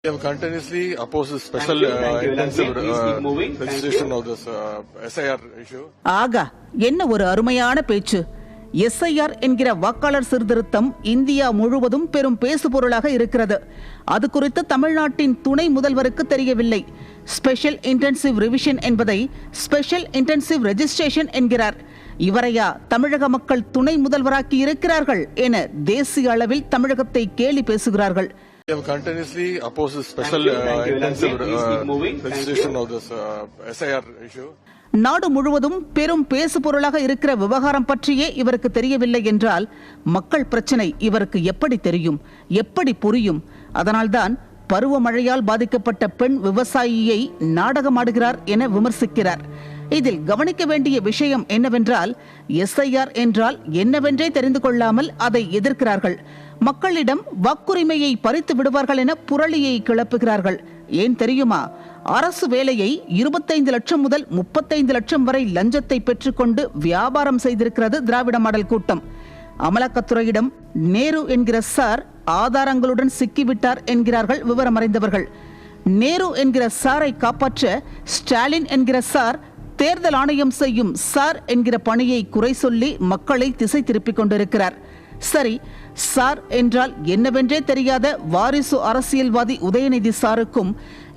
We have continuously opposed the special intensive registration of this SIR issue. ஆகா, என்ன ஒரு அருமையான பேச்சு. SIR என்கிற வாக்காளர் சீர்திருத்தம் இந்தியா முழுவதும் பெரும் பேசுபொருளாக இருக்கிறது. அது குறித்து தமிழ்நாட்டின் துணை முதல்வருக்கு தெரியவில்லை. ஸ்பெஷல் இன்டென்சிவ் ரிவிஷன் என்பதை ஸ்பெஷல் இன்டென்சிவ் ரெஜிஸ்ட்ரேஷன் என்கிறார். இவரையா தமிழக மக்கள் துணை முதல்வராக்கி இருக்கிறார்கள் என தேசிய அளவில் தமிழகத்தை கேலி பேசுகிறார்கள். We have continuously opposed the special intensive registration of this SIR issue. நாடு முழுவதும் பெரும் பேசு பொருளாக இருக்கிற விவகாரம் பற்றியே இவருக்கு தெரியவில்லை என்றால் மக்கள் பிரச்சனை இவருக்கு எப்படி தெரியும், எப்படி புரியும்? அதனால்தான் பருவமழையால் பாதிக்கப்பட்ட பெண் விவசாயியை நாடகமாடுகிறார் என விமர்சிக்கிறார். இதில் கவனிக்க வேண்டிய விஷயம் என்னவென்றால் SIR என்றால் என்னவென்றே தெரிந்து கொள்ளாமல் அதை எதிர்க்கிறார்கள். மக்களிடம் வாக்குரிமையை பறித்து விடுவார்கள் என புரளியை கிளப்புகிறார்கள். ஏன் தெரியுமா? அரசு வேலையை 25 லட்சம் முதல் 35 லட்சம் வரை லஞ்சத்தை பெற்றுக்கொண்டு வியாபாரம் செய்திருக்கிறது திராவிட மாடல் கூட்டம். அமலாக்கத்துறையிடம் நேரு என்கிற சார் ஆதாரங்களுடன் சிக்கிவிட்டார் என்கிறார்கள் விவரமறிந்தவர்கள். நேரு என்கிற சாரை காப்பாற்ற ஸ்டாலின் என்கிற சார் தேர்தல் ஆணையம் செய்யும் சார் என்கிற பணியை குறை சொல்லி மக்களை திசை திருப்பிக் கொண்டிருக்கிறார். சரி, சார் என்றால் என்னவென்றே தெரியாத வாரிசு அரசியல்வாதி உதயநிதி சாருக்கும்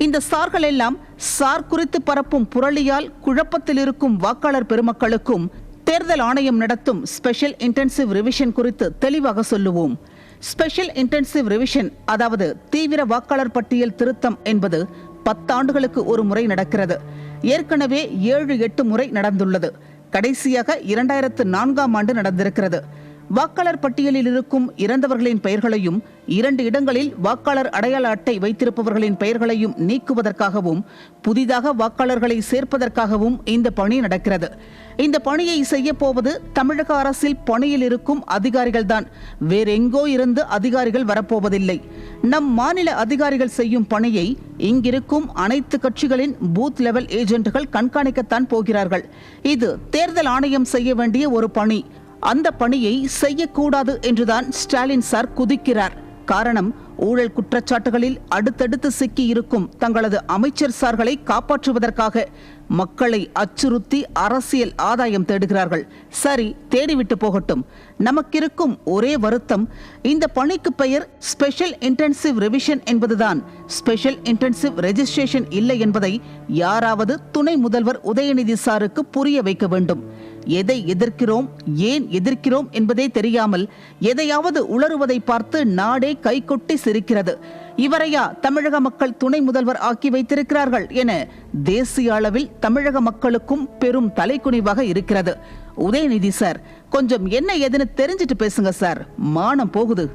இந்த சார்கள் எல்லாம் சார் குறித்து பரப்பும் புரளியால் குழப்பத்தில் இருக்கும் வாக்காளர் பெருமக்களுக்கும் தேர்தல் ஆணையம் நடத்தும் ஸ்பெஷல் இன்டென்சிவ் ரிவிஷன் குறித்து தெளிவாக சொல்லுவோம். ஸ்பெஷல் இன்டென்சிவ் ரிவிஷன், அதாவது தீவிர வாக்காளர் பட்டியல் திருத்தம் என்பது 10 ஆண்டுகளுக்கு ஒரு முறை நடக்கிறது. ஏற்கனவே 7-8 முறை நடந்துள்ளது. கடைசியாக 2004ஆம் ஆண்டு நடந்திருக்கிறது. வாக்காளர் பட்டியலில் இருக்கும் இறந்தவர்களின் பெயர்களையும் 2 இடங்களில் வாக்காளர் அடையாள அட்டை வைத்திருப்பவர்களின் பெயர்களையும் நீக்குவதற்காகவும் புதிதாக வாக்காளர்களை சேர்ப்பதற்காகவும் இந்த பணி நடக்கிறது. இந்த பணியை செய்ய போவது தமிழக அரசில் பணியில் இருக்கும் அதிகாரிகள்தான். வேறெங்கோ இருந்து அதிகாரிகள் வரப்போவதில்லை. நம் மாநில அதிகாரிகள் செய்யும் பணியை இங்கிருக்கும் அனைத்து கட்சிகளின் பூத் லெவல் ஏஜென்ட்கள் கண்காணிக்கத்தான் போகிறார்கள். இது தேர்தல் ஆணையம் செய்ய வேண்டிய ஒரு பணி. அந்த பணியை செய்யக்கூடாது என்றுதான் ஸ்டாலின் சார் குதிக்கிறார். காரணம், ஊழல் குற்றச்சாட்டுகளில் அடுத்தடுத்து சிக்கி இருக்கும் தங்களது அமைச்சர் சார்களை காப்பாற்றுவதற்காக மக்களை அச்சுறுத்தி அரசியல் ஆதாயம் தேடுகிறார்கள். சரி, தேடிவிட்டு போகட்டும். நமக்கிருக்கும் ஒரே வருத்தம், இந்த பணிக்கு பெயர் ஸ்பெஷல் இன்டென்சிவ் ரிவிஷன் என்பதுதான், ஸ்பெஷல் இன்டென்சிவ் ரெஜிஸ்ட்ரேஷன் இல்லை என்பதை யாராவது துணை முதல்வர் உதயநிதி சாருக்கு புரிய வைக்க வேண்டும். எதை எதிர்க்கிறோம், ஏன் எதிர்க்கிறோம் என்பதே தெரியாமல் எதையாவது உளறுவதை பார்த்து நாடே கைகொட்டி சிரிக்கிறது. இவரையா தமிழக மக்கள் துணை முதல்வர் ஆக்கி வைத்திருக்கிறார்கள் என தேசிய அளவில் தமிழக மக்களுக்கும் பெரும் தலைக்குனிவாக இருக்கிறது. உதயநிதி சார், கொஞ்சம் என்ன ஏதுன்னு தெரிஞ்சிட்டு பேசுங்க சார், மானம் போகுது.